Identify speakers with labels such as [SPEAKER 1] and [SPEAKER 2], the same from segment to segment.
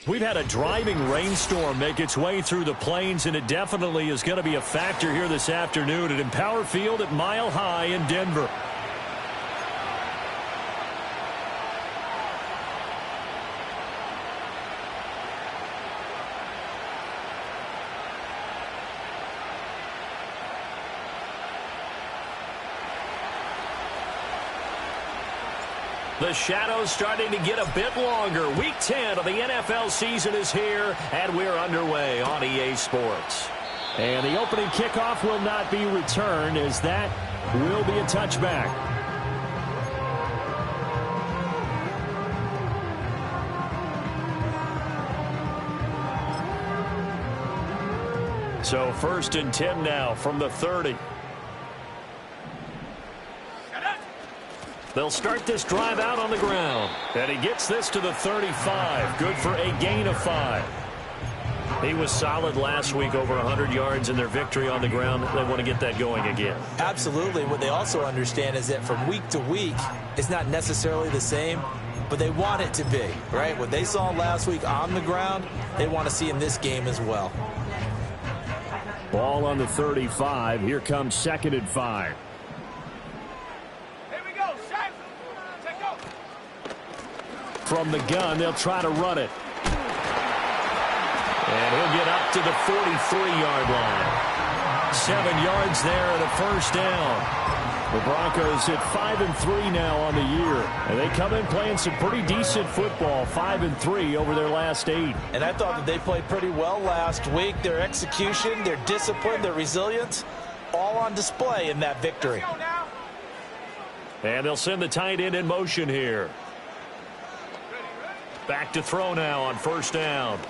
[SPEAKER 1] We've had a driving rainstorm make its way through the plains, and it definitely is going to be a factor here this afternoon at Empower Field at Mile High in Denver. The shadow's starting to get a bit longer. Week 10 of the NFL season is here, and we're underway on EA Sports. And the opening kickoff will not be returned, as that will be a touchback. So 1st and 10 now from the 30. They'll start this drive out on the ground. And he gets this to the 35. Good for a gain of 5. He was solid last week, over 100 yards in their victory on the ground. They want to get that going again.
[SPEAKER 2] Absolutely. What they also understand is that from week to week, it's not necessarily the same, but they want it to be, right? What they saw last week on the ground, they want to see in this game as well.
[SPEAKER 1] Ball on the 35. Here comes 2nd and 5. From the gun, they'll try to run it. And he'll get up to the 43-yard line. 7 yards there and a first down. The Broncos at 5-3 now on the year. And they come in playing some pretty decent football, 5-3 over their last 8.
[SPEAKER 2] And I thought that they played pretty well last week. Their execution, their discipline, their resilience, all on display in that victory.
[SPEAKER 1] And they'll send the tight end in motion here. Back to throw now on 1st down. To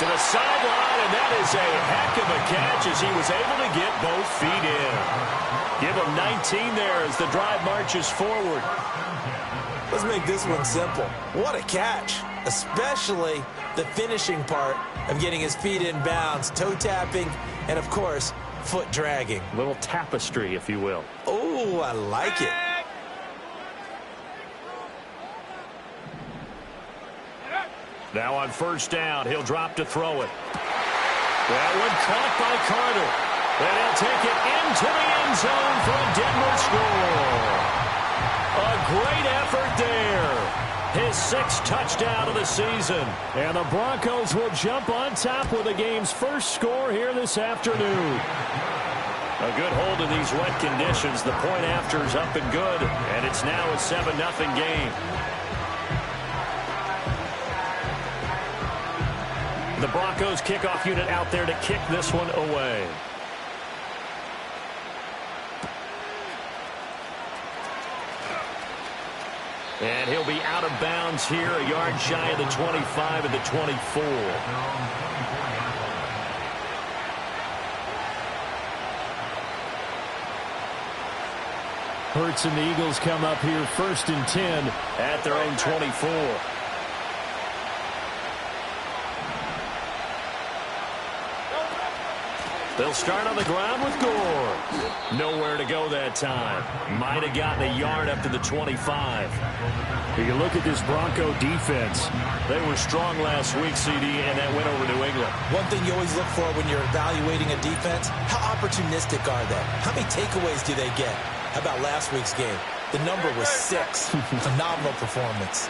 [SPEAKER 1] the sideline, and that is a heck of a catch as he was able to get both feet in. Give him 19 there as the drive marches forward.
[SPEAKER 2] Let's make this one simple. What a catch, especially the finishing part of getting his feet in bounds, toe tapping, and, of course, foot dragging.
[SPEAKER 1] A little tapestry, if you will.
[SPEAKER 2] Oh, I like it.
[SPEAKER 1] Now on 1st down, he'll drop to throw it. That one caught by Carter. And he'll take it into the end zone for a Denver score. A great effort there. His 6th touchdown of the season. And the Broncos will jump on top with the game's first score here this afternoon. A good hold in these wet conditions. The point after is up and good. And it's now a 7-0 game. The Broncos kickoff unit out there to kick this one away. And he'll be out of bounds here, a yard shy of the 25 and the 24. Hurts and the Eagles come up here 1st and 10 at their own 24. They'll start on the ground with Gore. Nowhere to go that time. Might have gotten a yard up to the 25. You look at this Bronco defense. They were strong last week, CD, and that went over New England.
[SPEAKER 2] One thing you always look for when you're evaluating a defense, how opportunistic are they? How many takeaways do they get? How about last week's game? The number was 6. Phenomenal performance.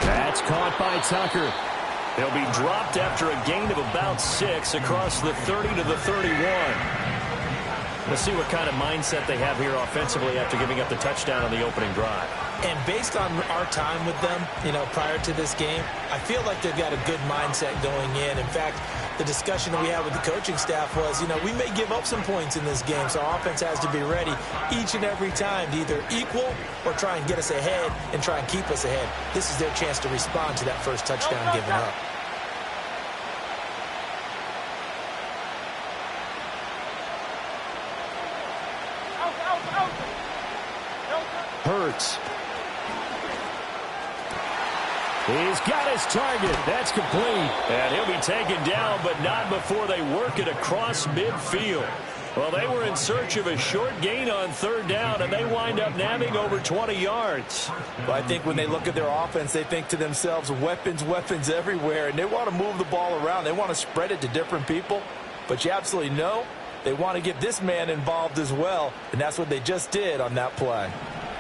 [SPEAKER 1] That's caught by Tucker. They'll be dropped after a gain of about 6 across the 30 to the 31. Let's see what kind of mindset they have here offensively after giving up the touchdown on the opening drive.
[SPEAKER 2] And based on our time with them, prior to this game, I feel like they've got a good mindset going in. In fact, the discussion that we had with the coaching staff was, we may give up some points in this game, so our offense has to be ready each and every time to either equal or try and get us ahead and try and keep us ahead. This is their chance to respond to that first touchdown given up.
[SPEAKER 1] Hurts. He's got his target. That's complete. And he'll be taken down, but not before they work it across midfield. Well, they were in search of a short gain on third down, and they wind up nabbing over 20 yards.
[SPEAKER 2] Well, I think when they look at their offense, they think to themselves, weapons, weapons everywhere, and they want to move the ball around. They want to spread it to different people, but you absolutely know they want to get this man involved as well, and that's what they just did on that play.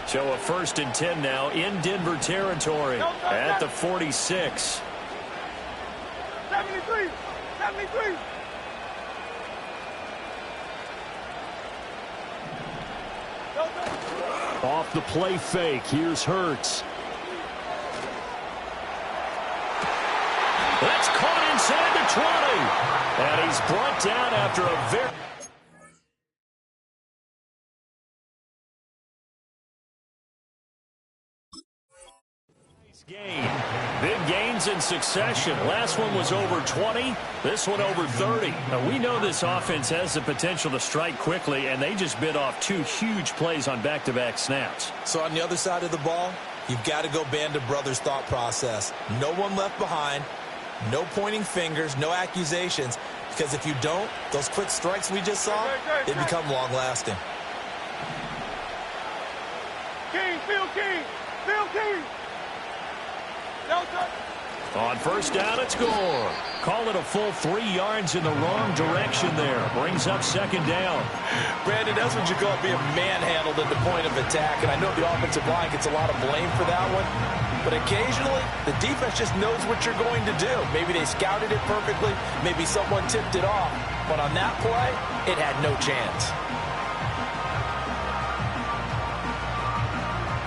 [SPEAKER 1] So a 1st and 10 now in Denver territory at the 46.
[SPEAKER 3] 73, 73.
[SPEAKER 1] Off the play fake, here's Hurts. That's caught inside the 20. And he's brought down after a very... Gain. Big gains in succession. Last one was over 20. This one over 30. Now, we know this offense has the potential to strike quickly, and they just bit off 2 huge plays on back-to-back snaps.
[SPEAKER 2] So on the other side of the ball, you've got to go Band of Brothers thought process. No one left behind. No pointing fingers. No accusations. Because if you don't, those quick strikes we just saw, they become long-lasting.
[SPEAKER 3] King, Phil King, Phil King.
[SPEAKER 1] On 1st down, it's Gore. Call it a full 3 yards in the wrong direction there. Brings up 2nd down.
[SPEAKER 2] Brandon, that's what you call being manhandled at the point of attack. And I know the offensive line gets a lot of blame for that one. But occasionally, the defense just knows what you're going to do. Maybe they scouted it perfectly. Maybe someone tipped it off. But on that play, it had no chance.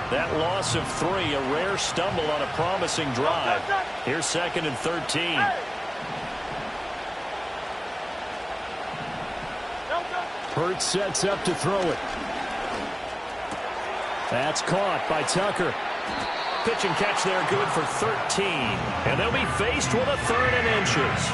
[SPEAKER 1] That loss of 3, a rare stumble on a promising drive. Here's 2nd and 13. Hurts sets up to throw it. That's caught by Tucker. Pitch and catch there, good for 13. And they'll be faced with a 3rd and inches.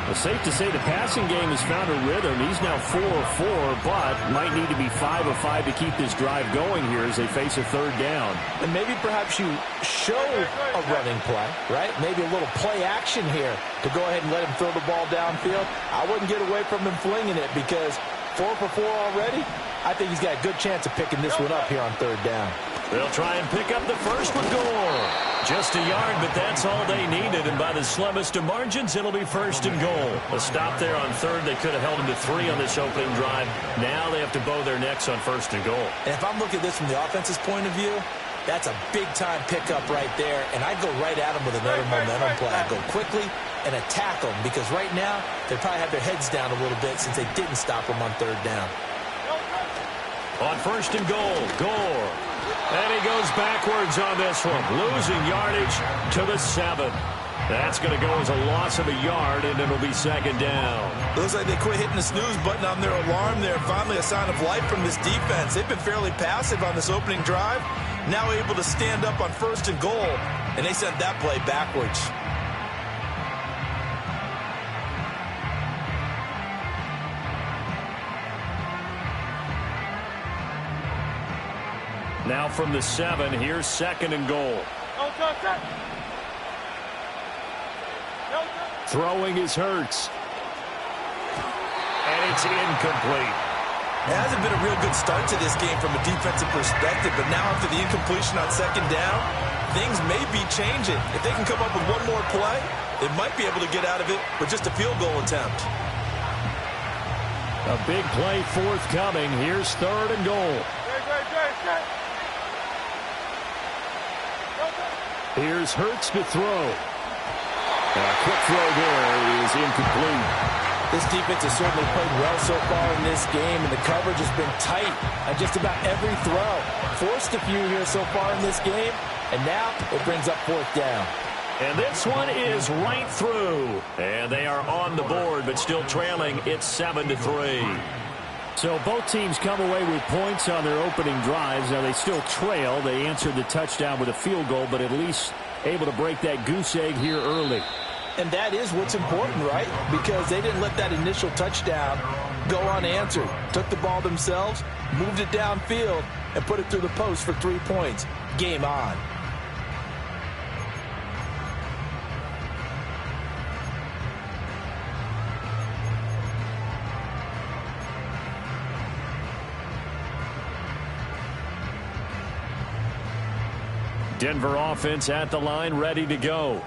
[SPEAKER 1] Well, safe to say the passing game has found a rhythm. He's now 4 of 4, but might need to be 5 of 5 to keep this drive going here as they face a 3rd down.
[SPEAKER 2] And maybe perhaps you show a running play, right? Maybe a little play action here to go ahead and let him throw the ball downfield. I wouldn't get away from him flinging it because 4 for 4 already. I think he's got a good chance of picking this one up here on 3rd down.
[SPEAKER 1] They'll try and pick up the first with Gore. Just a yard, but that's all they needed. And by the slimmest of margins, it'll be 1st and goal. A stop there on 3rd. They could have held him to 3 on this opening drive. Now they have to bow their necks on 1st and goal.
[SPEAKER 2] And if I'm looking at this from the offense's point of view, that's a big-time pickup right there. And I'd go right at him with another momentum play. I'd go quickly and attack them because right now they probably have their heads down a little bit since they didn't stop them on 3rd down.
[SPEAKER 1] On 1st and goal, Gore. And he goes backwards on this one, losing yardage to the 7. That's going to go as a loss of a yard, and it'll be 2nd down.
[SPEAKER 2] Looks like they quit hitting the snooze button on their alarm there. Finally a sign of life from this defense. They've been fairly passive on this opening drive. Now able to stand up on 1st and goal, and they sent that play backwards.
[SPEAKER 1] Now from the 7, here's 2nd and goal. Throwing is Hurts. And it's incomplete.
[SPEAKER 2] It hasn't been a real good start to this game from a defensive perspective, but now after the incompletion on 2nd down, things may be changing. If they can come up with one more play, they might be able to get out of it with just a field goal attempt.
[SPEAKER 1] A big play forthcoming. Here's 3rd and goal. Here's Hurts to throw. A quick throw there is incomplete.
[SPEAKER 2] This defense has certainly played well so far in this game, and the coverage has been tight on just about every throw. Forced a few here so far in this game, and now it brings up 4th down.
[SPEAKER 1] And this one is right through. And they are on the board, but still trailing. It's 7-3. So both teams come away with points on their opening drives. Now they still trail. They answered the touchdown with a field goal, but at least able to break that goose egg here early.
[SPEAKER 2] And that is what's important, right? Because they didn't let that initial touchdown go unanswered. Took the ball themselves, moved it downfield, and put it through the post for 3 points. Game on.
[SPEAKER 1] Denver offense at the line, ready to go.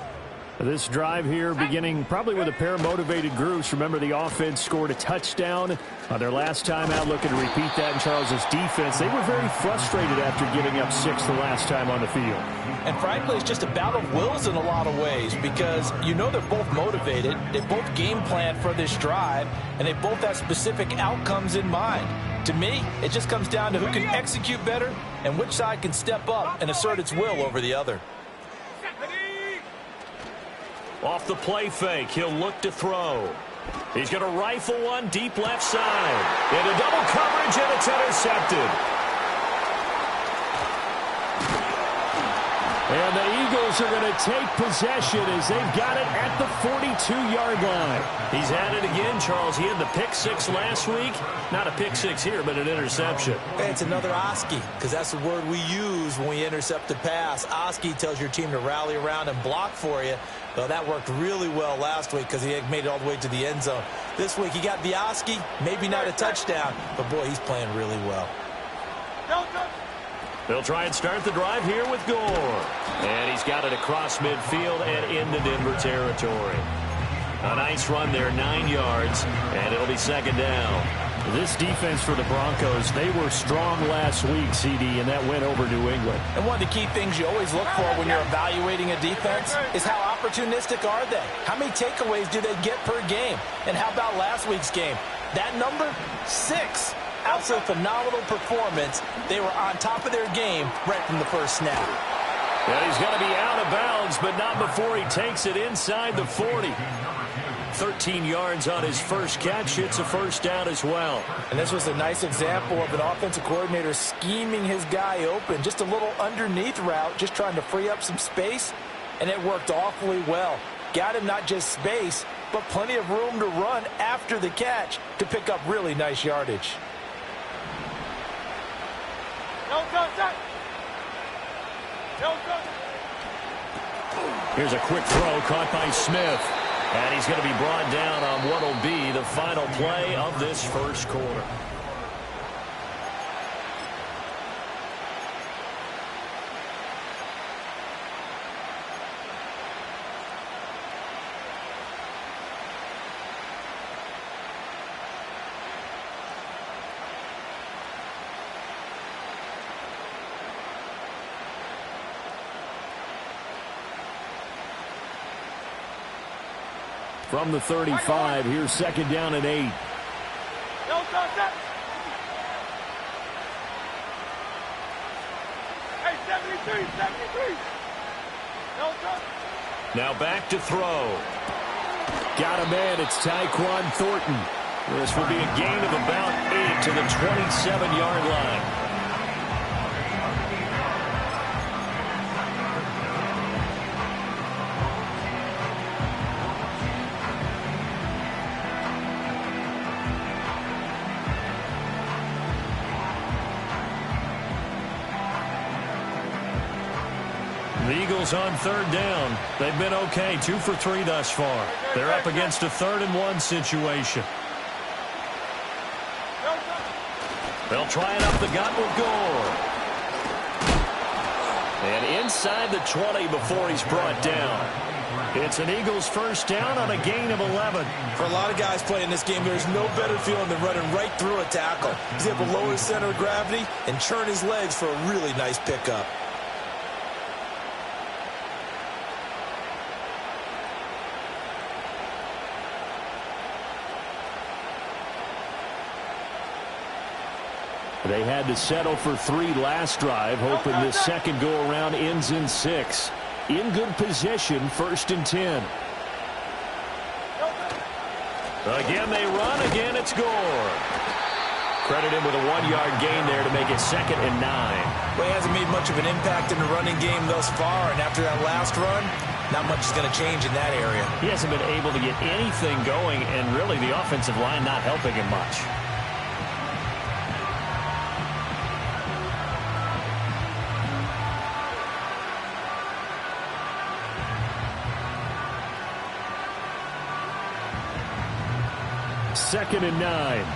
[SPEAKER 1] This drive here beginning probably with a pair of motivated groups. Remember, the offense scored a touchdown on their last time out, looking to repeat that in Charles's defense. They were very frustrated after giving up 6 the last time on the field.
[SPEAKER 2] And frankly, it's just a battle of wills in a lot of ways because you know they're both motivated. They both game plan for this drive, and they both have specific outcomes in mind. To me, it just comes down to who can execute better and which side can step up and assert its will over the other.
[SPEAKER 1] Off the play fake, he'll look to throw. He's going to rifle one deep left side. Into double coverage, and it's intercepted. And the Eagles are going to take possession as they've got it at the 42-yard line. He's at it again, Charles. He had the pick 6 last week. Not a pick 6 here, but an interception.
[SPEAKER 2] Hey, it's another Oski, because that's the word we use when we intercept a pass. Oski tells your team to rally around and block for you. Well, that worked really well last week because he made it all the way to the end zone. This week he got the Oski, maybe not a touchdown, but boy, he's playing really well.
[SPEAKER 1] They'll try and start the drive here with Gore. And he's got it across midfield and into Denver territory. A nice run there, 9 yards, and it'll be second down.
[SPEAKER 4] This defense for the Broncos, they were strong last week, CD, and that went over New England.
[SPEAKER 2] And one of the key things you always look for when you're evaluating a defense is how opportunistic are they? How many takeaways do they get per game? And how about last week's game? That number, 6. Absolute phenomenal performance. They were on top of their game right from the first snap.
[SPEAKER 1] And he's going to be out of bounds, but not before he takes it inside the 40. 13 yards on his first catch. It's a first down as well.
[SPEAKER 2] And this was a nice example of an offensive coordinator scheming his guy open. Just a little underneath route, just trying to free up some space, and it worked awfully well. Got him not just space, but plenty of room to run after the catch to pick up really nice yardage.
[SPEAKER 1] Here's a quick throw caught by Smith. And he's going to be brought down on what will be the final play of this first quarter.
[SPEAKER 4] From the 35, here's second down and 8.
[SPEAKER 3] Hey, 73.
[SPEAKER 1] Now back to throw.
[SPEAKER 4] Got a man, it's Tyquan Thornton.
[SPEAKER 1] This will be a gain of about 8 to the 27-yard line. The Eagles on third down. They've been okay, 2 for 3 thus far. They're up against a 3rd-and-1 situation. They'll try it up the gut with Gore. And inside the 20 before he's brought down. It's an Eagles first down on a gain of 11.
[SPEAKER 2] For a lot of guys playing this game, there's no better feeling than running right through a tackle. He's able to lower his center of gravity and churn his legs for a really nice pickup.
[SPEAKER 4] They had to settle for 3 last drive, hoping this second go-around ends in 6. In good position, 1st and 10.
[SPEAKER 1] Again, they run. Again, it's Gore. Credit him with a 1-yard gain there to make it 2nd and 9.
[SPEAKER 2] Well, he hasn't made much of an impact in the running game thus far, and after that last run, not much is going to change in that area.
[SPEAKER 1] He hasn't been able to get anything going, and really the offensive line not helping him much.
[SPEAKER 4] Second and 9.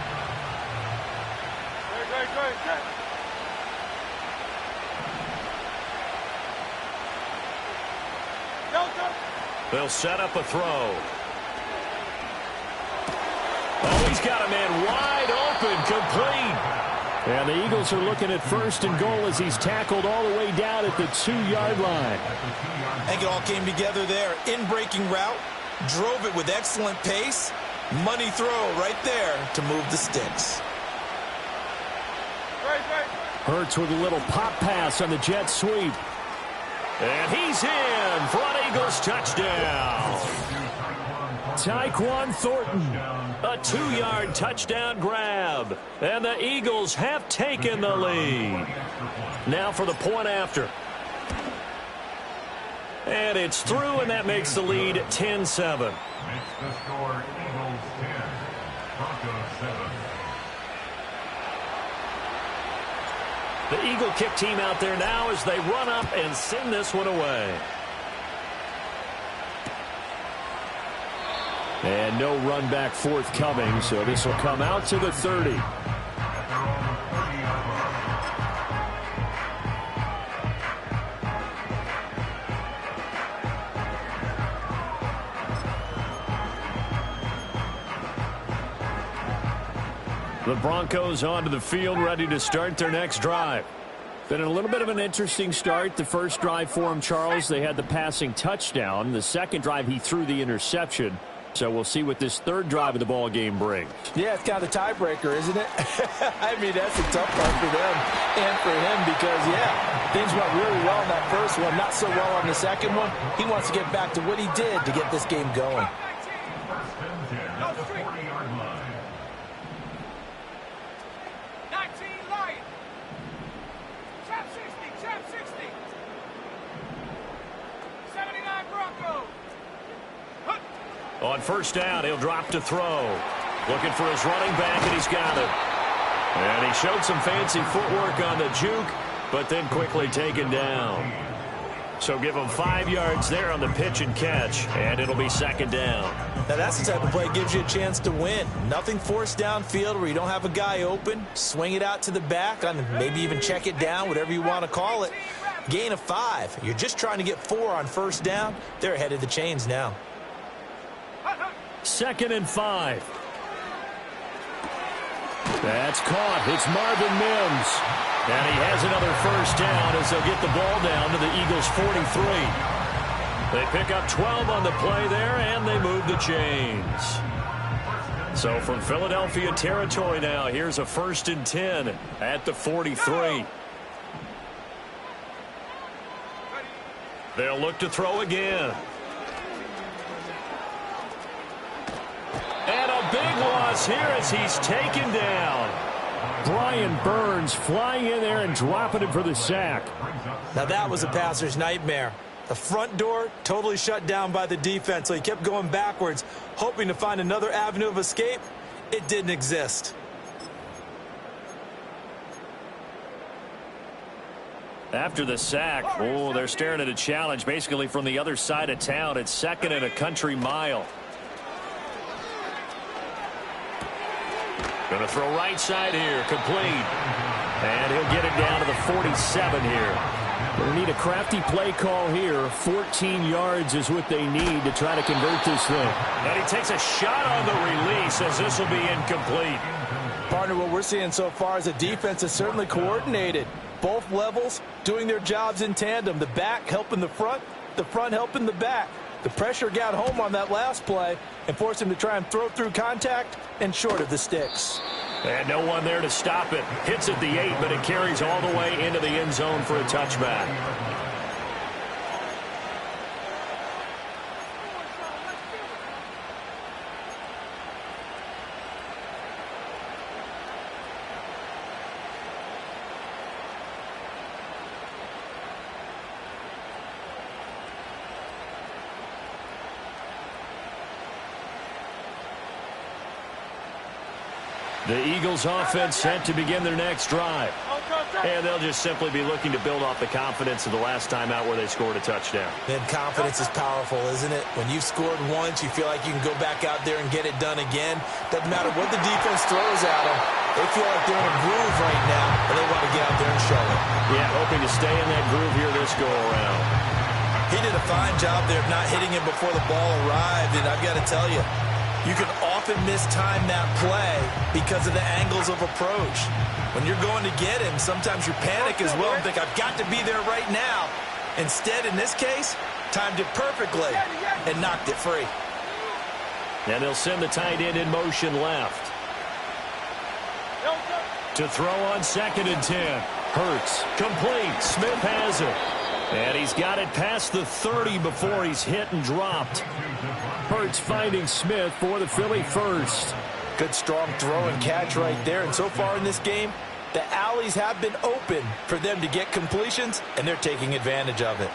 [SPEAKER 1] They'll set up a throw. Oh, he's got a man wide open, complete.
[SPEAKER 4] And the Eagles are looking at first and goal as he's tackled all the way down at the 2-yard line.
[SPEAKER 2] I think it all came together there. In-breaking route, drove it with excellent pace. Money throw right there to move the sticks.
[SPEAKER 4] Hurts with a little pop pass on the jet sweep.
[SPEAKER 1] And he's in for an Eagles touchdown.
[SPEAKER 4] Tyquan Thornton.
[SPEAKER 1] A 2-yard touchdown grab. And the Eagles have taken the lead. Now for the point after. And it's through, and that makes the lead 10-7.
[SPEAKER 5] Makes the score Eagles 10, Broncos 7.
[SPEAKER 1] The Eagle kick team out there now as they run up and send this one away.
[SPEAKER 4] And no run back forthcoming, so this will come out to the 30. The Broncos onto the field, ready to start their next drive. Been a little bit of an interesting start. The first drive for him, Charles, they had the passing touchdown. The second drive, he threw the interception. So we'll see what this third drive of the ball game brings.
[SPEAKER 2] Yeah, it's kind of the tiebreaker, isn't it? I mean, that's a tough part for them and for him because, yeah, things went really well in that first one, not so well on the second one. He wants to get back to what he did to get this game going.
[SPEAKER 5] First and 10 at the 40-yard line.
[SPEAKER 3] 19 Lion. Trap 60. 79 Broncos.
[SPEAKER 1] On first down, he'll drop to throw. Looking for his running back, and he's got it. And he showed some fancy footwork on the juke, but then quickly taken down. So give him 5 yards there on the pitch and catch, and it'll be second down.
[SPEAKER 2] Now, that's the type of play that gives you a chance to win. Nothing forced downfield where you don't have a guy open. Swing it out to the back, on maybe even check it down, whatever you want to call it. Gain of 5. You're just trying to get 4 on first down. They're ahead of the chains now.
[SPEAKER 4] 2nd and 5. That's caught. It's Marvin Mims. And he has another first down as they'll get the ball down to the Eagles' 43.
[SPEAKER 1] They pick up 12 on the play there, and they move the chains. So from Philadelphia territory now, here's a 1st and 10 at the 43. They'll look to throw again. And a big loss here as he's taken down.
[SPEAKER 4] Brian Burns flying in there and dropping it for the sack.
[SPEAKER 2] Now, that was a passer's nightmare. The front door totally shut down by the defense, so he kept going backwards, hoping to find another avenue of escape. It didn't exist.
[SPEAKER 1] After the sack, oh, they're staring at a challenge basically from the other side of town. It's 2nd and a country mile. Going to throw right side here, complete. And he'll get it down to the 47 here.
[SPEAKER 4] They need a crafty play call here. 14 yards is what they need to try to convert this thing.
[SPEAKER 1] And he takes a shot on the release as this will be incomplete.
[SPEAKER 2] Partner, what we're seeing so far is the defense is certainly coordinated. Both levels doing their jobs in tandem. The back helping the front helping the back. The pressure got home on that last play and forced him to try and throw through contact and short of the sticks.
[SPEAKER 1] And no one there to stop it. Hits at the 8, but it carries all the way into the end zone for a touchback. The Eagles offense set to begin their next drive. And they'll just simply be looking to build off the confidence of the last time out where they scored a touchdown.
[SPEAKER 2] And confidence is powerful, isn't it? When you've scored once, you feel like you can go back out there and get it done again. Doesn't matter what the defense throws at them. They feel like they're in a groove right now, and they want to get out there and show it.
[SPEAKER 1] Yeah, hoping to stay in that groove here this go-around.
[SPEAKER 2] He did a fine job there of not hitting him before the ball arrived, and I've got to tell you, you can often mistime that play because of the angles of approach. When you're going to get him, sometimes you panic as well and think, I've got to be there right now. Instead, in this case, timed it perfectly and knocked it free.
[SPEAKER 4] And they'll send the tight end in motion left. To throw on 2nd and 10. Hurts. Complete. Smith has it. And he's got it past the 30 before he's hit and dropped. Hurts finding Smith for the Philly first.
[SPEAKER 2] Good strong throw and catch right there. And so far in this game, the alleys have been open for them to get completions, and they're taking advantage of it.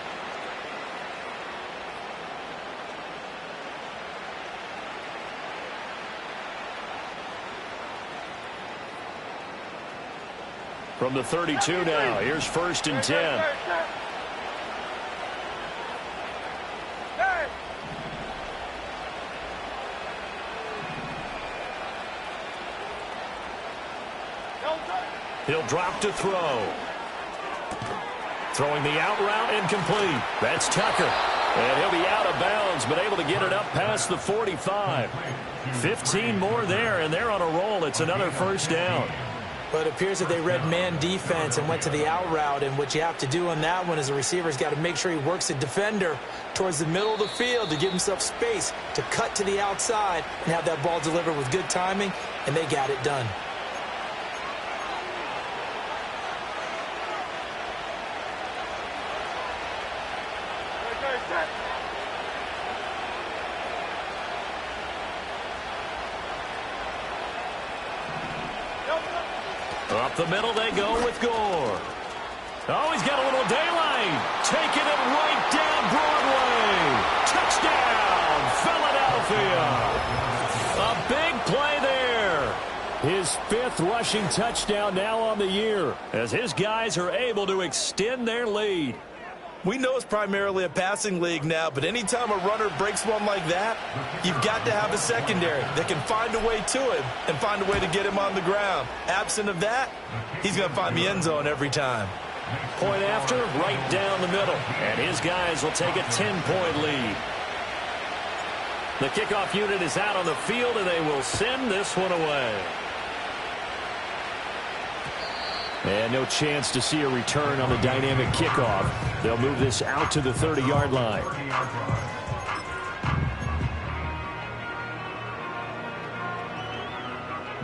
[SPEAKER 4] From the 32 now, here's 1st and 10. He'll drop to throw. Throwing the out route incomplete. That's Tucker. And he'll be out of bounds, but able to get it up past the 45. 15 more there, and they're on a roll. It's another 1st down.
[SPEAKER 2] But it appears that they read man defense and went to the out route. And what you have to do on that one is the receiver's got to make sure he works the defender towards the middle of the field to give himself space to cut to the outside and have that ball delivered with good timing, and they got it done.
[SPEAKER 4] Up the middle they go with Gore. Oh, he's got a little daylight. Taking it right down Broadway. Touchdown, Philadelphia. A big play there. His 5th rushing touchdown now on the year as his guys are able to extend their lead.
[SPEAKER 2] We know it's primarily a passing league now, but anytime a runner breaks one like that, you've got to have a secondary that can find a way to him and find a way to get him on the ground. Absent of that, he's going to find the end zone every time.
[SPEAKER 4] Point after, right down the middle. And his guys will take a 10-point lead. The kickoff unit is out on the field, and they will send this one away. And no chance to see a return on the dynamic kickoff. They'll move this out to the 30-yard line.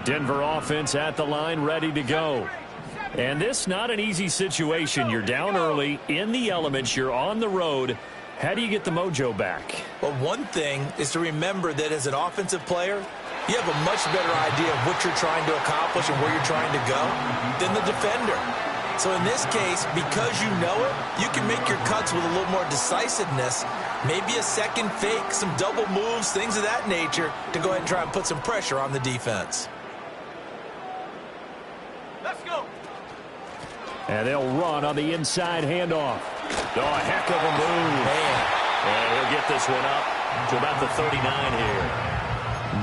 [SPEAKER 4] Denver offense at the line, ready to go. And this not an easy situation. You're down early, in the elements, you're on the road. How do you get the mojo back?
[SPEAKER 2] Well, one thing is to remember that as an offensive player, you have a much better idea of what you're trying to accomplish and where you're trying to go than the defender. So in this case, because you know it, you can make your cuts with a little more decisiveness, maybe a second fake, some double moves, things of that nature, to go ahead and try and put some pressure on the defense.
[SPEAKER 3] Let's go.
[SPEAKER 4] And they'll run on the inside handoff. Oh, a heck of a move.
[SPEAKER 2] Man.
[SPEAKER 4] And he'll get this one up to about the 39 here.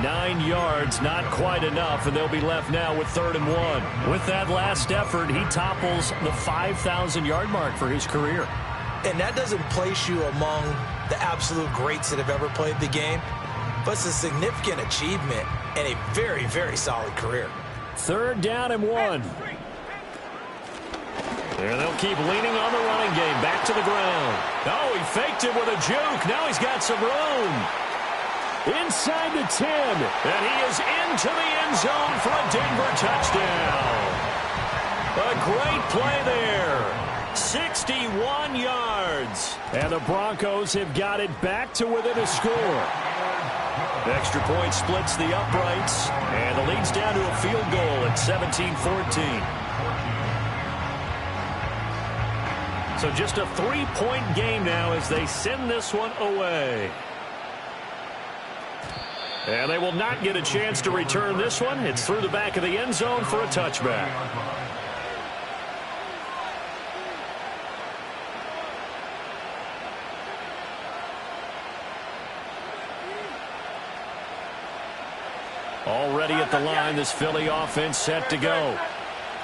[SPEAKER 4] 9 yards, not quite enough, and they'll be left now with 3rd and 1. With that last effort, he topples the 5,000-yard mark for his career.
[SPEAKER 2] And that doesn't place you among the absolute greats that have ever played the game, but it's a significant achievement and a very, very solid career.
[SPEAKER 4] 3rd down and 1. And they'll keep leaning on the running game. Back to the ground. Oh, he faked it with a juke. Now he's got some room. Inside the 10. And he is into the end zone for a Denver touchdown. A great play there. 61 yards. And the Broncos have got it back to within a score. Extra point splits the uprights. And the lead's down to a field goal at 17-14. So just a 3-point game now as they send this one away. And they will not get a chance to return this one. It's through the back of the end zone for a touchback. Already at the line, this Philly offense set to go.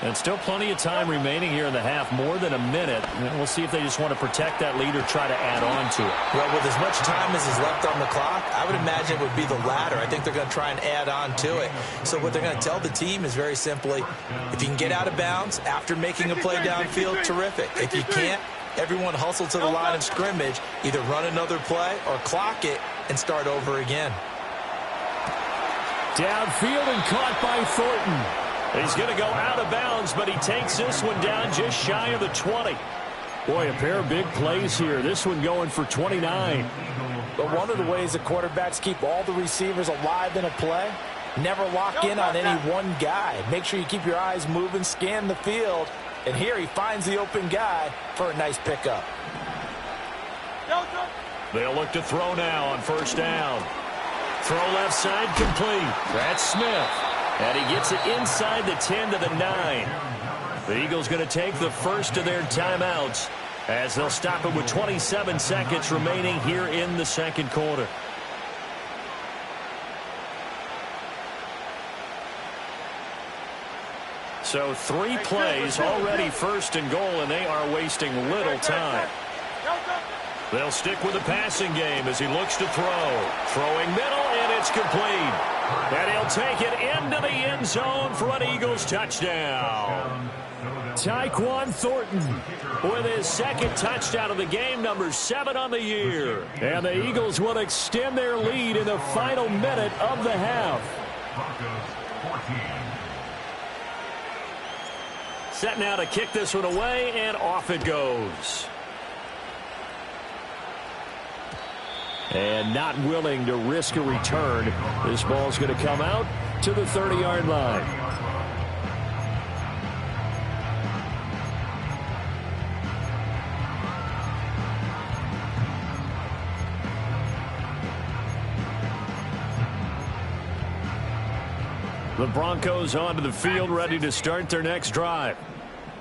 [SPEAKER 4] And still plenty of time remaining here in the half, more than a minute. And we'll see if they just want to protect that lead or try to add on to it.
[SPEAKER 2] Well, with as much time as is left on the clock, I would imagine it would be the latter. I think they're going to try and add on to it. So what they're going to tell the team is very simply, if you can get out of bounds after making a play downfield, terrific. If you can't, everyone hustle to the line of scrimmage, either run another play or clock it and start over again.
[SPEAKER 4] Downfield and caught by Thornton. He's going to go out of bounds, but he takes this one down just shy of the 20. Boy, a pair of big plays here. This one going for 29.
[SPEAKER 2] But one of the ways the quarterbacks keep all the receivers alive in a play, never lock in on any one guy. Make sure you keep your eyes moving, scan the field, and here he finds the open guy for a nice pickup.
[SPEAKER 1] They'll look to throw now on first down. Throw left side complete. That's Smith. And he gets it inside the 10 to the 9. The Eagles going to take the first of their timeouts as they'll stop it with 27 seconds remaining here in the second quarter. So 3 plays already first and goal, and they are wasting little time. They'll stick with the passing game as he looks to throw. Throwing middle, and it's complete. And he'll take it into the end zone for an Eagles touchdown.
[SPEAKER 4] Tyquan Thornton with his second touchdown of the game, number 7 on the year. And the Eagles will extend their lead in the final minute of the half. Set now to kick this one away, and off it goes. And not willing to risk a return. This ball's going to come out to the 30-yard line. The Broncos onto the field, ready to start their next drive.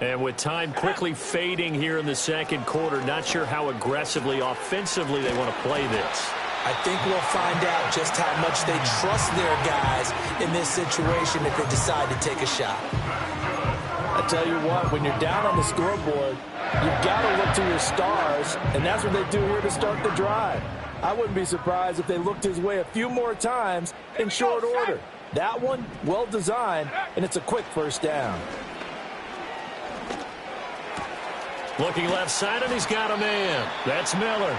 [SPEAKER 4] And with time quickly fading here in the second quarter, not sure how aggressively, offensively they want to play this.
[SPEAKER 2] I think we'll find out just how much they trust their guys in this situation if they decide to take a shot. I tell you what, when you're down on the scoreboard, you've got to look to your stars, and that's what they do here to start the drive. I wouldn't be surprised if they looked his way a few more times in short order. That one, well designed, and it's a quick first down.
[SPEAKER 1] Looking left side, and he's got a man. That's Miller.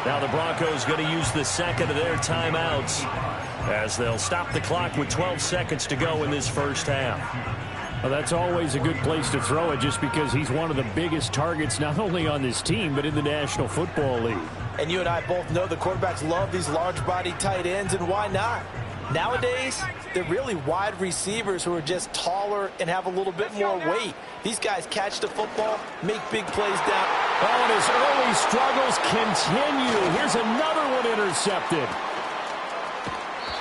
[SPEAKER 1] Now the Broncos going to use the second of their timeouts as they'll stop the clock with 12 seconds to go in this first half.
[SPEAKER 4] Well, that's always a good place to throw it just because he's one of the biggest targets not only on this team but in the National Football League.
[SPEAKER 2] And you and I both know the quarterbacks love these large-body tight ends, and why not? Nowadays, they're really wide receivers who are just taller and have a little bit more weight. These guys catch the football, make big plays down.
[SPEAKER 4] Oh, and his early struggles continue. Here's another one intercepted.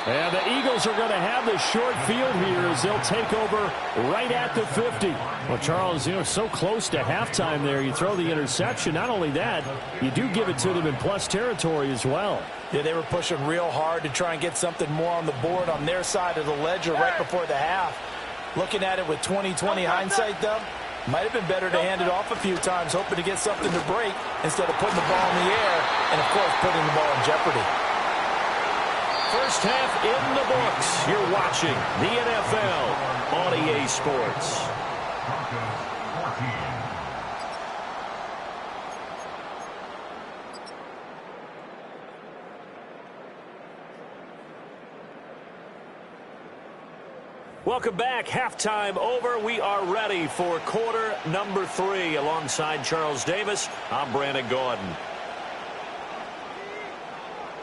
[SPEAKER 4] And the Eagles are going to have the short field here as they'll take over right at the 50. Well, Charles, so close to halftime there. You throw the interception. Not only that, you do give it to them in plus territory as well.
[SPEAKER 2] Yeah, they were pushing real hard to try and get something more on the board on their side of the ledger right before the half. Looking at it with 20/20 hindsight, though, might have been better to hand it off a few times, hoping to get something to break instead of putting the ball in the air and, of course, putting the ball in jeopardy.
[SPEAKER 1] First half in the books. You're watching the NFL on EA Sports. Welcome back. Halftime over. We are ready for quarter number 3. Alongside Charles Davis, I'm Brandon Gordon.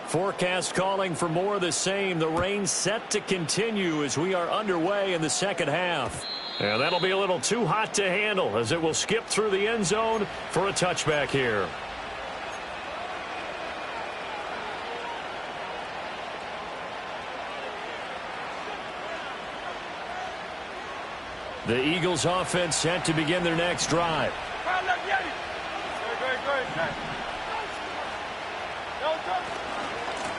[SPEAKER 1] Forecast calling for more of the same. The rain set to continue as we are underway in the second half. And that'll be a little too hot to handle as it will skip through the end zone for a touchback here. The Eagles offense set to begin their next drive.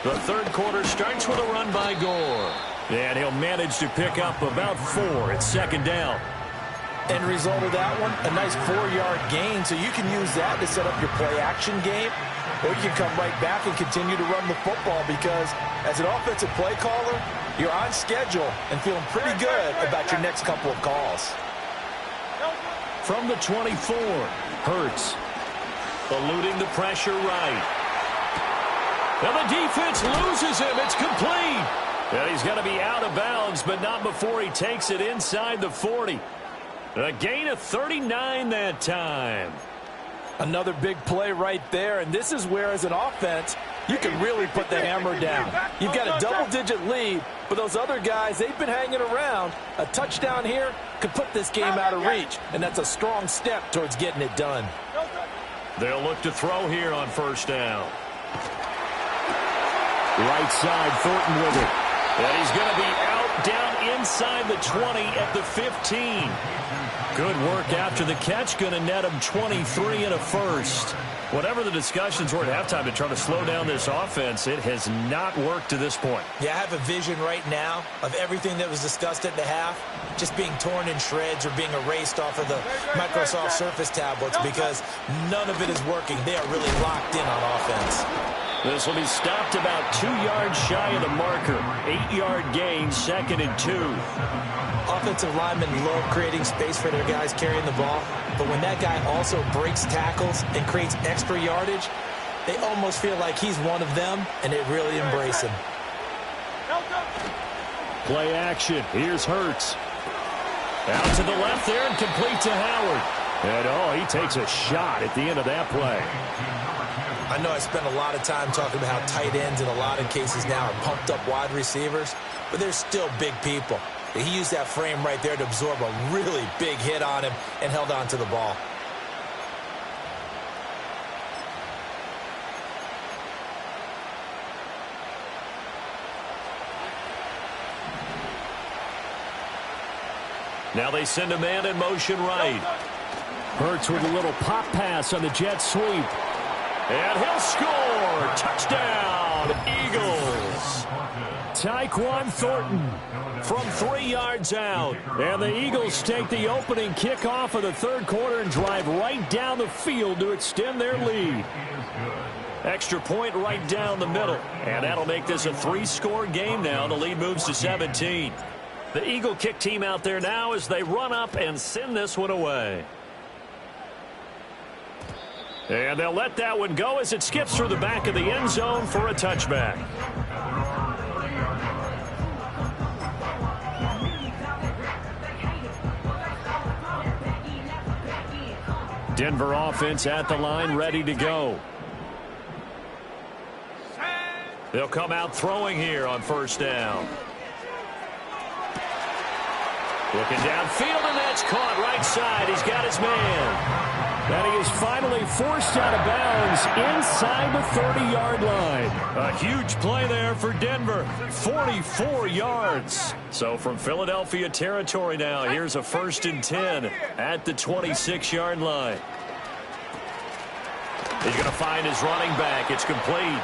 [SPEAKER 1] The third quarter starts with a run by Gore. And he'll manage to pick up about 4 at second down.
[SPEAKER 2] End result of that one, a nice 4-yard gain, so you can use that to set up your play-action game, or you can come right back and continue to run the football because as an offensive play caller, you're on schedule and feeling pretty good about your next couple of calls.
[SPEAKER 1] From the 24, Hurts eluding the pressure right. And the defense loses him. It's complete. And he's going to be out of bounds, but not before he takes it inside the 40. A gain of 39 that time.
[SPEAKER 2] Another big play right there, and this is where, as an offense, you can really put the hammer down. You've got a double-digit lead, but those other guys, they've been hanging around. A touchdown here could put this game out of reach, and that's a strong step towards getting it done.
[SPEAKER 1] They'll look to throw here on first down.
[SPEAKER 4] Right side, Thornton with it.
[SPEAKER 1] And he's going to be out down inside the 20 at the 15. Good work after the catch. Going to net him 23 and a first. Whatever the discussions were at halftime to try to slow down this offense, it has not worked to this point.
[SPEAKER 2] Yeah, I have a vision right now of everything that was discussed at the half just being torn in shreds or being erased off of the Microsoft Surface tablets because none of it is working. They are really locked in on offense.
[SPEAKER 1] This will be stopped about 2 yards shy of the marker. 8-yard gain, 2nd and 2.
[SPEAKER 2] Offensive linemen love creating space for their guys carrying the ball, but when that guy also breaks tackles and creates extra yardage, they almost feel like he's one of them, and they really embrace him.
[SPEAKER 4] Play action. Here's Hurts.
[SPEAKER 1] Out to the left there and complete to Howard.
[SPEAKER 4] And, he takes a shot at the end of that play.
[SPEAKER 2] I know I spent a lot of time talking about how tight ends in a lot of cases now are pumped up wide receivers, but they're still big people. He used that frame right there to absorb a really big hit on him and held on to the ball.
[SPEAKER 1] Now they send a man in motion right.
[SPEAKER 4] Hurts with a little pop pass on the jet sweep.
[SPEAKER 1] And he'll score. Touchdown, Eagles.
[SPEAKER 4] Tyquan Thornton
[SPEAKER 1] from 3 yards out.
[SPEAKER 4] And the Eagles take the opening kickoff of the third quarter and drive right down the field to extend their lead.
[SPEAKER 1] Extra point right down the middle. And that'll make this a 3-score game now. The lead moves to 17. The Eagle kick team out there now as they run up and send this one away. And they'll let that one go as it skips through the back of the end zone for a touchback.
[SPEAKER 4] Denver offense at the line, ready to go.
[SPEAKER 1] They'll come out throwing here on first down. Looking downfield, and that's caught right side. He's got his man.
[SPEAKER 4] And he is finally forced out of bounds inside the 30-yard line.
[SPEAKER 1] A huge play there for Denver. 44 yards. So from Philadelphia territory now, here's a 1st and 10 at the 26-yard line. He's going to find his running back. It's complete.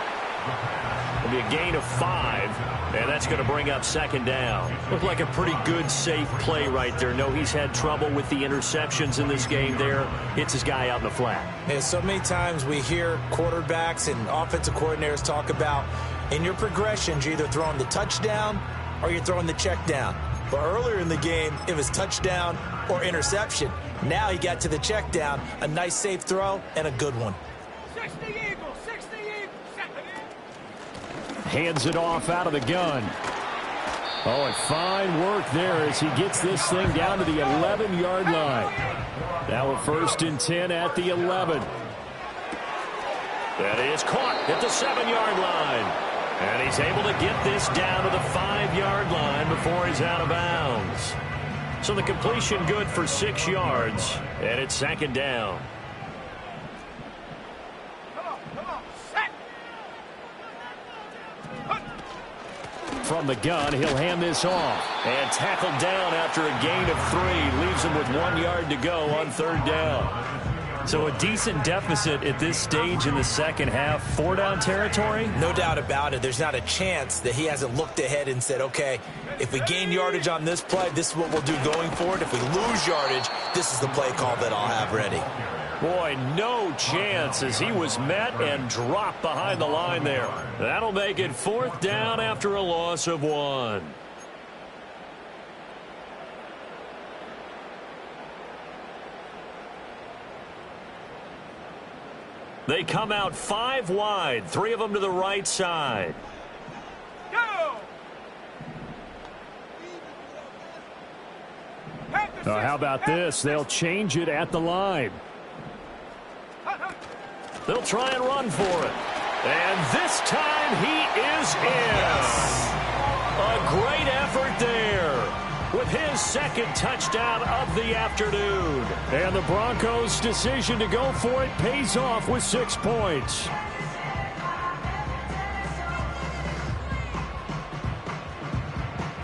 [SPEAKER 1] It'll be a gain of 5, and that's going to bring up 2nd down. Looked like a pretty good, safe play right there. No, he's had trouble with the interceptions in this game there. Hits his guy out in the flat.
[SPEAKER 2] And so many times we hear quarterbacks and offensive coordinators talk about in your progressions, you're either throwing the touchdown or you're throwing the check down. But earlier in the game, it was touchdown or interception. Now he got to the check down, a nice safe throw, and a good one.
[SPEAKER 3] 60 Eagles, 60 Eagles.
[SPEAKER 4] Hands it off out of the gun. Oh, and fine work there as he gets this thing down to the 11-yard line. Now a 1st and 10 at the 11.
[SPEAKER 1] That is caught at the 7-yard line. And he's able to get this down to the 5-yard line before he's out of bounds. So the completion good for 6 yards, and it's 2nd down.
[SPEAKER 4] From the gun, he'll hand this off.
[SPEAKER 1] And tackled down after a gain of 3. Leaves him with 1 yard to go on 3rd down. So a decent deficit at this stage in the second half. 4-down territory?
[SPEAKER 2] No doubt about it. There's not a chance that he hasn't looked ahead and said, okay, If we gain yardage on this play, this is what we'll do going forward. If we lose yardage, this is the play call that I'll have ready.
[SPEAKER 4] Boy, no chance as he was met and dropped behind the line there. That'll make it 4th down after a loss of 1. They come out 5 wide, 3 of them to the right side.
[SPEAKER 3] Go!
[SPEAKER 4] How about this? They'll change it at the line. They'll try and run for it. And this time he is in. A great effort there with his 2nd touchdown of the afternoon. And the Broncos' decision to go for it pays off with 6 points.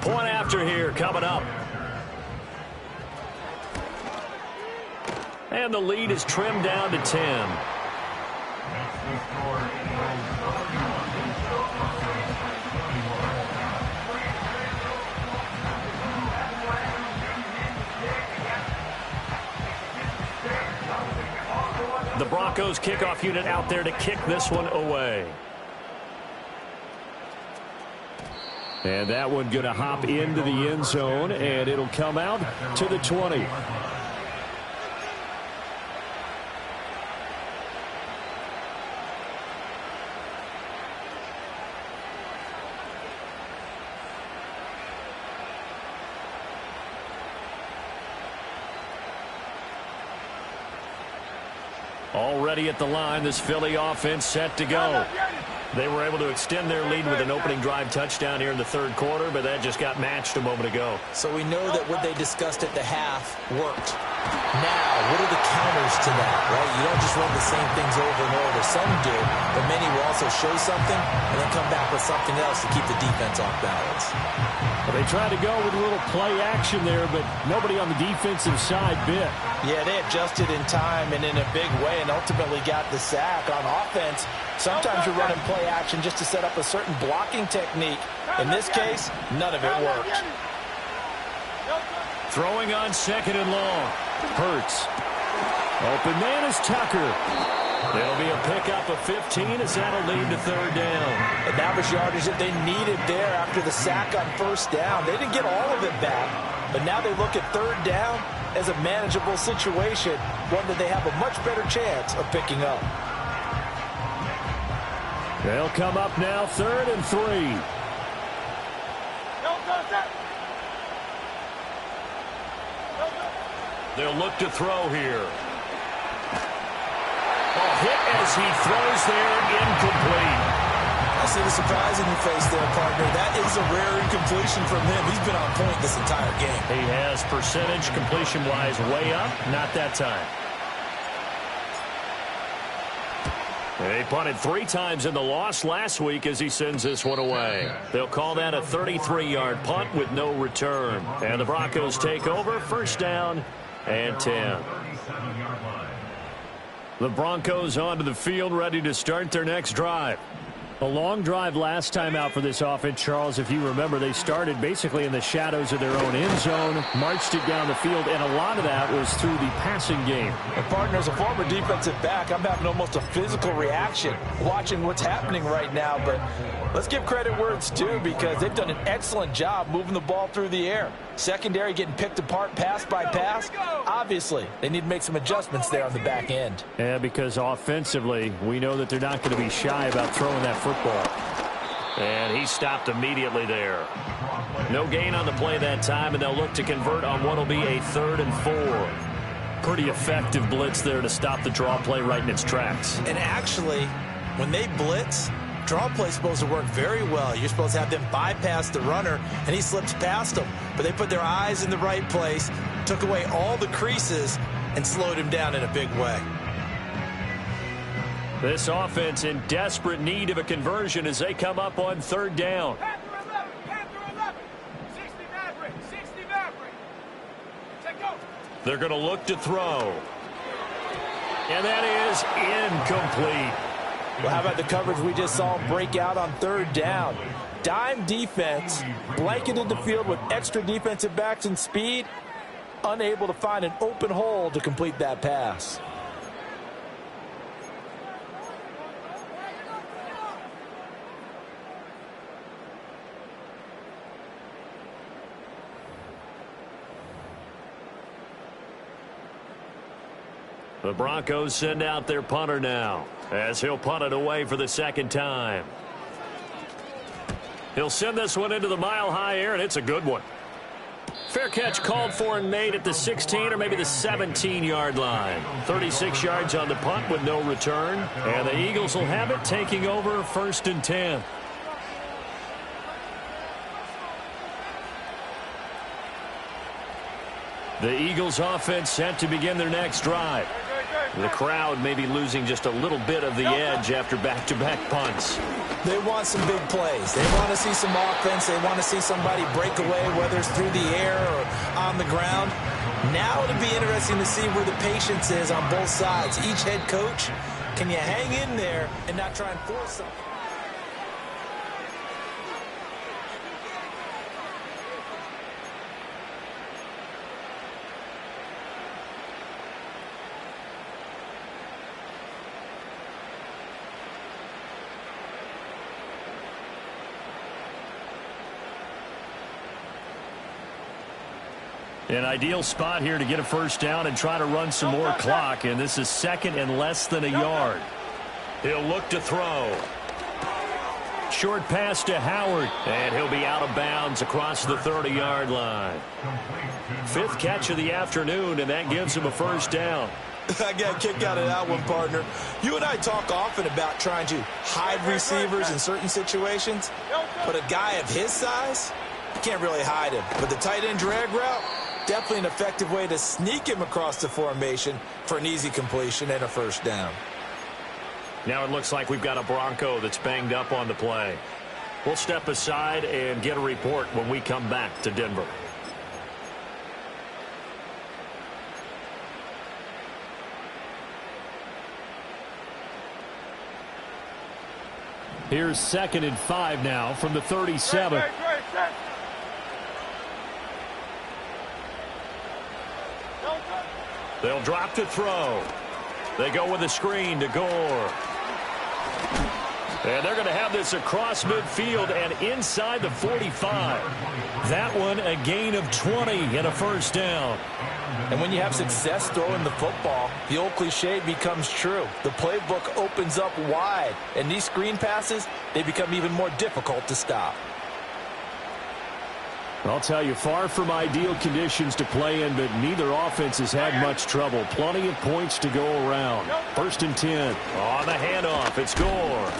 [SPEAKER 4] Point after here coming up. And the lead is trimmed down to 10. The Broncos kickoff unit out there to kick this one away. And that one going to hop into the end zone, and it'll come out to the 20. Already at the line, this Philly offense set to go. They were able to extend their lead with an opening drive touchdown here in the 3rd quarter, but that just got matched a moment ago.
[SPEAKER 2] So we know that what they discussed at the half worked. Now, what are the counters to that, right? You don't just run the same things over and over. Some do, but many will also show something and then come back with something else to keep the defense off balance.
[SPEAKER 4] Well, they tried to go with a little play action there, but nobody on the defensive side bit.
[SPEAKER 2] Yeah, they adjusted in time and in a big way and ultimately got the sack. On offense, sometimes you're running play action just to set up a certain blocking technique. In this case, none of it worked.
[SPEAKER 4] Throwing on 2nd and long. Hurts. Open man is Tucker. It'll be a pickup of 15 as that'll lead to 3rd down.
[SPEAKER 2] And that was yardage that they needed there after the sack on 1st down. They didn't get all of it back, but now they look at 3rd down as a manageable situation, one that they have a much better chance of picking up.
[SPEAKER 4] They'll come up now 3rd and 3. They'll look to throw here. Hit as he throws there, incomplete.
[SPEAKER 2] I see the surprise in your face there, partner. That is a rare incompletion from him. He's been on point this entire game.
[SPEAKER 4] He has percentage completion-wise way up. Not that time. They punted 3 times in the loss last week as he sends this one away. They'll call that a 33-yard punt with no return. And the Broncos take over, 1st down and 10. The Broncos onto the field, ready to start their next drive. A long drive last time out for this offense, Charles. If you remember, they started basically in the shadows of their own end zone, marched it down the field, and a lot of that was through the passing game.
[SPEAKER 2] And partner, as a former defensive back, I'm having almost a physical reaction watching what's happening right now. But let's give credit where it's due because they've done an excellent job moving the ball through the air. Secondary getting picked apart pass by pass. Obviously, they need to make some adjustments there on the back end.
[SPEAKER 4] Yeah, because offensively, we know that they're not going to be shy about throwing that football. And he stopped immediately there. No gain on the play that time, and they'll look to convert on what will be a 3rd and 4. Pretty effective blitz there to stop the draw play right in its tracks.
[SPEAKER 2] And actually, when they blitz, draw play is supposed to work very well. You're supposed to have them bypass the runner, and he slips past them. But they put their eyes in the right place, took away all the creases, and slowed him down in a big way.
[SPEAKER 4] This offense in desperate need of a conversion as they come up on 3rd down.
[SPEAKER 3] Panther 11, 60 Maverick, 60 Maverick. Take go.
[SPEAKER 4] They're going to look to throw. And that is incomplete.
[SPEAKER 2] Well, how about the coverage we just saw him break out on third down? Dime defense, blanketed the field with extra defensive backs and speed, unable to find an open hole to complete that pass.
[SPEAKER 4] The Broncos send out their punter now as he'll punt it away for the second time. He'll send this one into the mile-high air, and it's a good one. Fair catch called for and made at the 16 or maybe the 17-yard line. 36 yards on the punt with no return. And the Eagles will have it, taking over 1st and 10. The Eagles offense set to begin their next drive. The crowd may be losing just a little bit of the edge after back-to-back punts.
[SPEAKER 2] They want some big plays. They want to see some offense. They want to see somebody break away, whether it's through the air or on the ground. Now it'll be interesting to see where the patience is on both sides. Each head coach, can you hang in there and not try and force something?
[SPEAKER 4] An ideal spot here to get a first down and try to run some more clock, and this is 2nd and less than a yard. He'll look to throw. Short pass to Howard, and he'll be out of bounds across the 30-yard line. 5th catch of the afternoon, and that gives him a first down.
[SPEAKER 2] I got a kick out of that one, partner. You and I talk often about trying to hide receivers in certain situations, but a guy of his size, you can't really hide him. But the tight end drag route, definitely an effective way to sneak him across the formation for an easy completion and a first down.
[SPEAKER 4] Now it looks like we've got a Bronco that's banged up on the play. We'll step aside and get a report when we come back to Denver. Here's 2nd and 5 now from the 37. They'll drop to throw. They go with a screen to Gore. And they're going to have this across midfield and inside the 45. That one a gain of 20 and a first down.
[SPEAKER 2] And when you have success throwing the football, the old cliche becomes true. The playbook opens up wide. And these screen passes, they become even more difficult to stop.
[SPEAKER 4] I'll tell you, far from ideal conditions to play in, but neither offense has had much trouble. Plenty of points to go around. 1st and 10. On the handoff, it's Gore.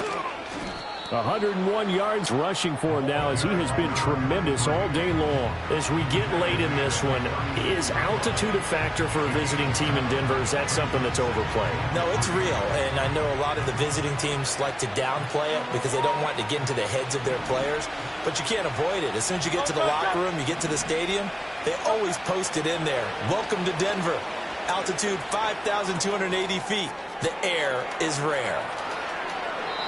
[SPEAKER 4] 101 yards rushing for him now as he has been tremendous all day long. As we get late in this one, is altitude a factor for a visiting team in Denver? Is that something that's overplayed?
[SPEAKER 2] No, it's real, and I know a lot of the visiting teams like to downplay it because they don't want to get into the heads of their players, but you can't avoid it. As soon as you get to the locker room, you get to the stadium, they always post it in there. Welcome to Denver. Altitude 5,280 feet. The air is rare.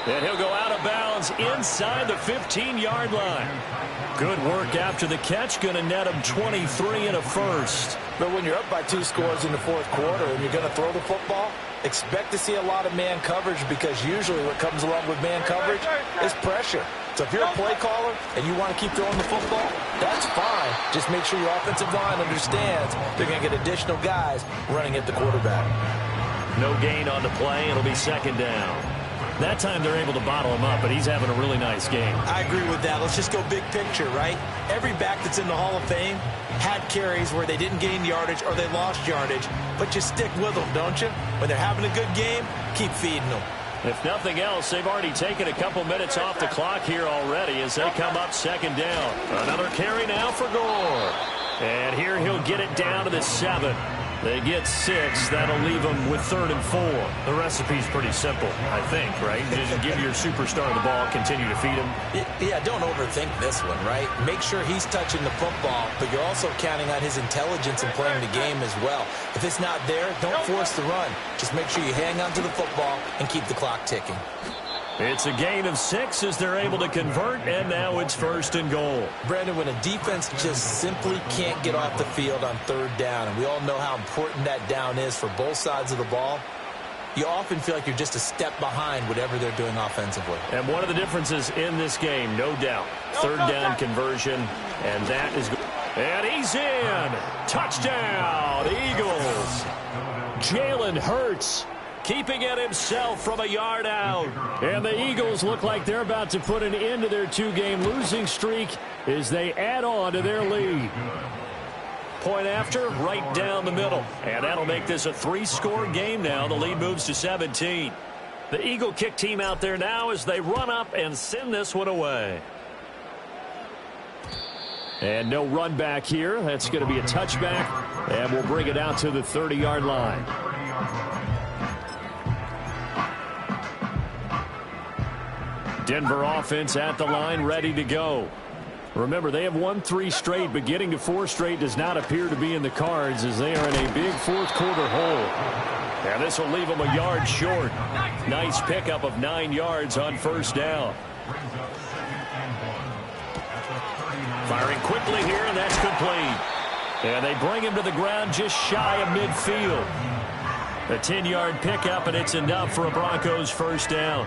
[SPEAKER 4] And he'll go out of bounds inside the 15-yard line. Good work after the catch. Going to net him 23 and a first.
[SPEAKER 2] But when you're up by 2 scores in the 4th quarter and you're going to throw the football, expect to see a lot of man coverage because usually what comes along with man coverage is pressure. So if you're a play caller and you want to keep throwing the football, that's fine. Just make sure your offensive line understands they're going to get additional guys running at the quarterback.
[SPEAKER 4] No gain on the play. It'll be 2nd down. That time they're able to bottle him up, but he's having a really nice game.
[SPEAKER 2] I agree with that. Let's just go big picture, right? Every back that's in the Hall of Fame had carries where they didn't gain yardage or they lost yardage, but you stick with them, don't you? When they're having a good game, keep feeding them.
[SPEAKER 4] If nothing else, they've already taken a couple minutes off the clock here already as they come up 2nd down. Another carry now for Gore. And here he'll get it down to the 7. They get 6. That'll leave them with 3rd and 4. The recipe's pretty simple, I think, right? Just give your superstar the ball, continue to feed him.
[SPEAKER 2] Yeah, don't overthink this one, right? Make sure he's touching the football, but you're also counting on his intelligence in playing the game as well. If it's not there, don't force the run. Just make sure you hang on to the football and keep the clock ticking.
[SPEAKER 1] It's a gain of 6 as they're able to convert, and now it's 1st and goal.
[SPEAKER 2] Brandon, when a defense just simply can't get off the field on 3rd down, and we all know how important that down is for both sides of the ball, you often feel like you're just a step behind whatever they're doing offensively.
[SPEAKER 1] And one of the differences in this game, no doubt, 3rd down conversion, and that is... And he's in! Touchdown, Eagles! Jalen Hurts keeping it himself from a yard out.
[SPEAKER 4] And the Eagles look like they're about to put an end to their 2-game losing streak as they add on to their lead.
[SPEAKER 1] Point after, right down the middle. And that'll make this a 3-score game now. The lead moves to 17. The Eagle kick team out there now as they run up and send this one away.
[SPEAKER 4] And no run back here. That's going to be a touchback. And we'll bring it out to the 30-yard line. Denver offense at the line, ready to go. Remember, they have won 3 straight, but getting to 4 straight does not appear to be in the cards as they are in a big 4th quarter hole. And this will leave them a yard short. Nice pickup of 9 yards on 1st down. Firing quickly here, and that's complete. And they bring him to the ground just shy of midfield. A 10-yard pickup, and it's enough for a Broncos 1st down.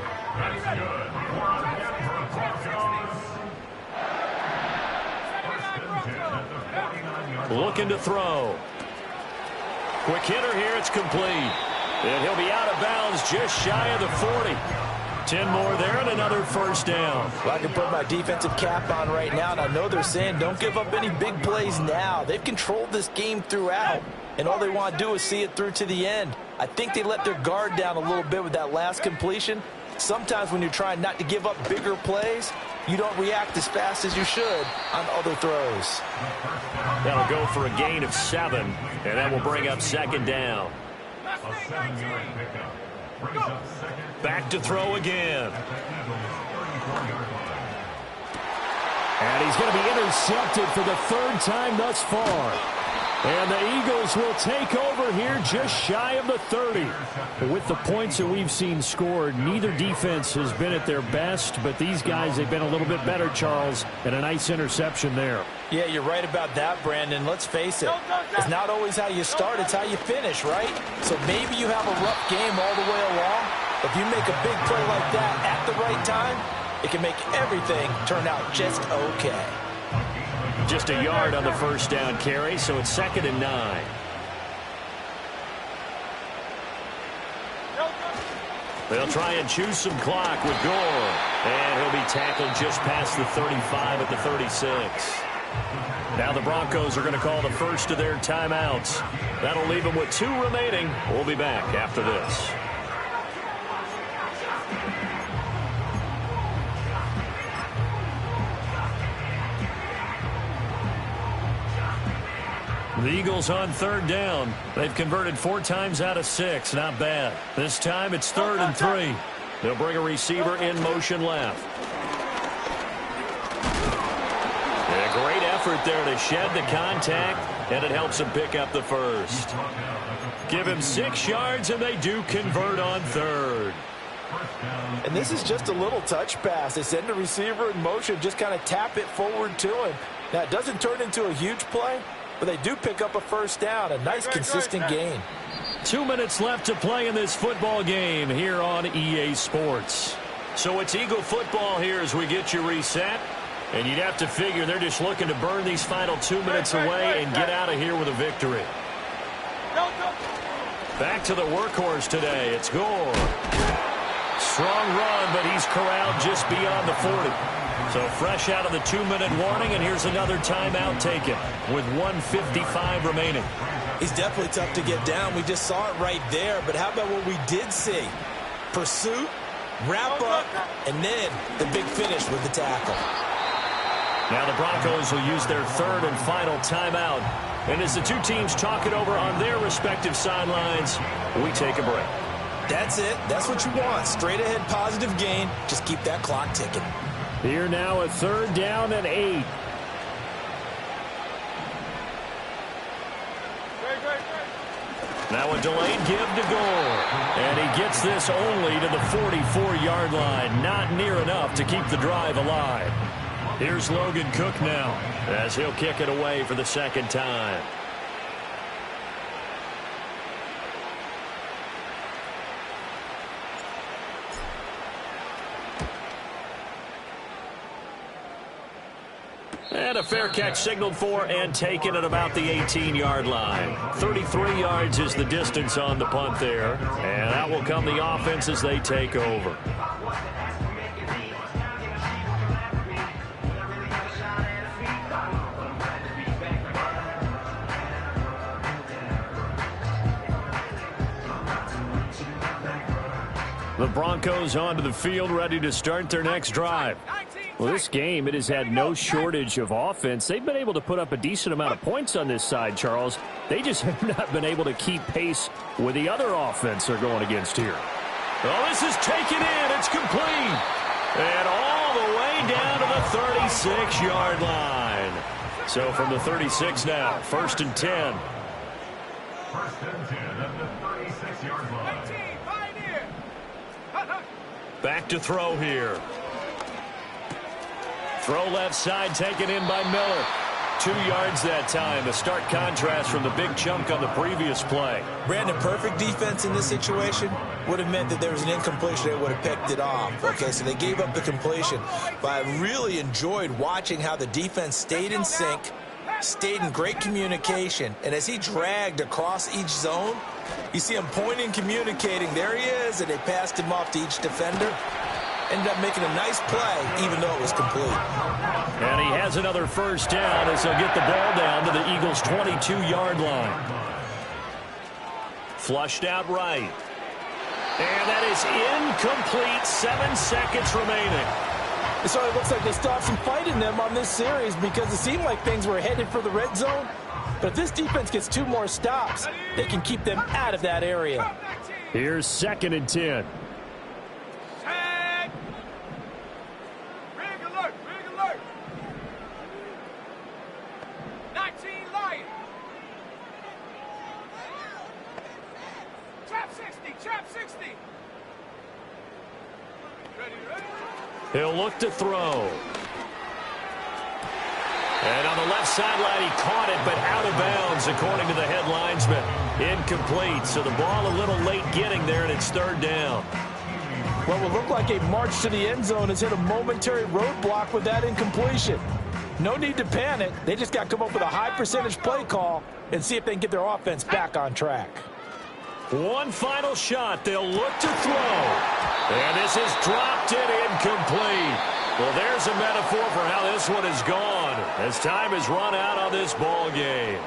[SPEAKER 4] Looking to throw. Quick hitter here, it's complete. And he'll be out of bounds just shy of the 40. 10 more there and another 1st down.
[SPEAKER 2] Well, I can put my defensive cap on right now, and I know they're saying don't give up any big plays now. They've controlled this game throughout, and all they want to do is see it through to the end. I think they let their guard down a little bit with that last completion. Sometimes when you're trying not to give up bigger plays, you don't react as fast as you should on other throws.
[SPEAKER 1] That'll go for a gain of 7, and that will bring up 2nd down. Back to throw again.
[SPEAKER 4] And he's going to be intercepted for the 3rd time thus far. And the Eagles will take over here just shy of the 30. With the points that we've seen scored, neither defense has been at their best, but these guys, they've been a little bit better, Charles, and a nice interception there.
[SPEAKER 2] Yeah, you're right about that, Brandon. Let's face it. It's not always how you start, it's how you finish, right? So maybe you have a rough game all the way along. If you make a big play like that at the right time, it can make everything turn out just okay.
[SPEAKER 1] Just a yard on the 1st down carry, so it's 2nd and 9. They'll try and choose some clock with Gore. And he'll be tackled just past the 35 at the 36. Now the Broncos are going to call the first of their timeouts. That'll leave them with 2 remaining. We'll be back after this. The Eagles on 3rd down. They've converted 4 times out of 6. Not bad. This time it's 3rd and 3. They'll bring a receiver in motion left. And a great effort there to shed the contact, and it helps him pick up the 1st. Give him 6 yards, and they do convert on 3rd.
[SPEAKER 2] And this is just a little touch pass. They send the receiver in motion, just kind of tap it forward to him. Now, it doesn't turn into a huge play, but they do pick up a 1st down, a nice, consistent gain.
[SPEAKER 1] 2 minutes left to play in this football game here on EA Sports. So it's Eagle football here as we get you reset. And you'd have to figure they're just looking to burn these final 2 minutes away and get out of here with a victory. Back to the workhorse today. It's Gore. Strong run, but he's corralled just beyond the 40. So fresh out of the 2-minute warning, and here's another timeout taken with 1:55 remaining.
[SPEAKER 2] He's definitely tough to get down. We just saw it right there, but how about what we did see? Pursuit, wrap up, and then the big finish with the tackle.
[SPEAKER 1] Now the Broncos will use their 3rd and final timeout. And as the 2 teams talk it over on their respective sidelines, we take a break.
[SPEAKER 2] That's it. That's what you want. Straight ahead positive gain. Just keep that clock ticking.
[SPEAKER 4] Here now a 3rd down and 8. Now a delayed give to Gore. And he gets this only to the 44-yard line. Not near enough to keep the drive alive. Here's Logan Cook now as he'll kick it away for the second time. And a fair catch signaled for and taken at about the 18-yard line. 33 yards is the distance on the punt there. And that will come the offense as they take over. The Broncos onto the field, ready to start their next drive. Well, this game, it has had no shortage of offense. They've been able to put up a decent amount of points on this side, Charles. They just have not been able to keep pace with the other offense they're going against here. Oh, this is taken in. It's complete. And all the way down to the 36-yard line. So from the 36 now, 1st and 10.
[SPEAKER 5] 1st and 10 at the 36-yard line.
[SPEAKER 1] Back to throw here. Throw left side taken in by Miller. 2 yards that time. A stark contrast from the big chunk on the previous play.
[SPEAKER 2] Brandon, perfect defense in this situation would have meant that there was an incompletion. They would have picked it off. Okay, so they gave up the completion. But I really enjoyed watching how the defense stayed in sync, stayed in great communication. And as he dragged across each zone, you see him pointing, communicating. There he is, and they passed him off to each defender. Ended up making a nice play, even though it was complete.
[SPEAKER 4] And he has another first down as he'll get the ball down to the Eagles' 22-yard line. Flushed out right. And that is incomplete. 7 seconds remaining.
[SPEAKER 2] So it looks like they still have some fight in them on this series because it seemed like things were headed for the red zone. But if this defense gets 2 more stops, they can keep them out of that area.
[SPEAKER 4] Here's 2nd and 10. He'll look to throw. And on the left sideline, he caught it, but out of bounds, according to the head linesman. Incomplete, so the ball a little late getting there, and it's 3rd down.
[SPEAKER 2] What would look like a march to the end zone has hit a momentary roadblock with that incompletion. No need to panic. They just got to come up with a high percentage play call and see if they can get their offense back on track.
[SPEAKER 1] One final shot. They'll look to throw. And this is dropped in incomplete. Well, there's a metaphor for how this one is gone as time has run out on this ball game.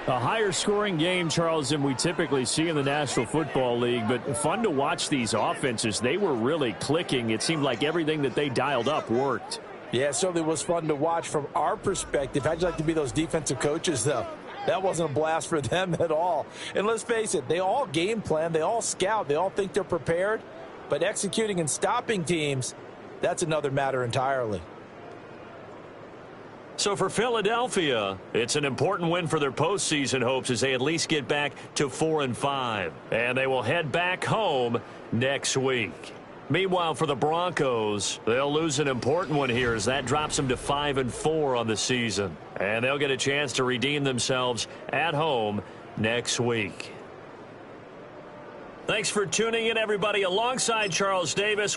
[SPEAKER 4] A higher scoring game, Charles, than we typically see in the National Football League, but fun to watch these offenses. They were really clicking. It seemed like everything that they dialed up worked.
[SPEAKER 2] Yeah, it certainly was fun to watch from our perspective. How'd you like to be those defensive coaches, though? That wasn't a blast for them at all. And let's face it, they all game plan, they all scout, they all think they're prepared. But executing and stopping teams, that's another matter entirely.
[SPEAKER 1] So for Philadelphia, it's an important win for their postseason hopes as they at least get back to 4-5. And they will head back home next week. Meanwhile, for the Broncos, they'll lose an important one here as that drops them to 5-4 on the season. And they'll get a chance to redeem themselves at home next week. Thanks for tuning in, everybody. Alongside Charles Davis.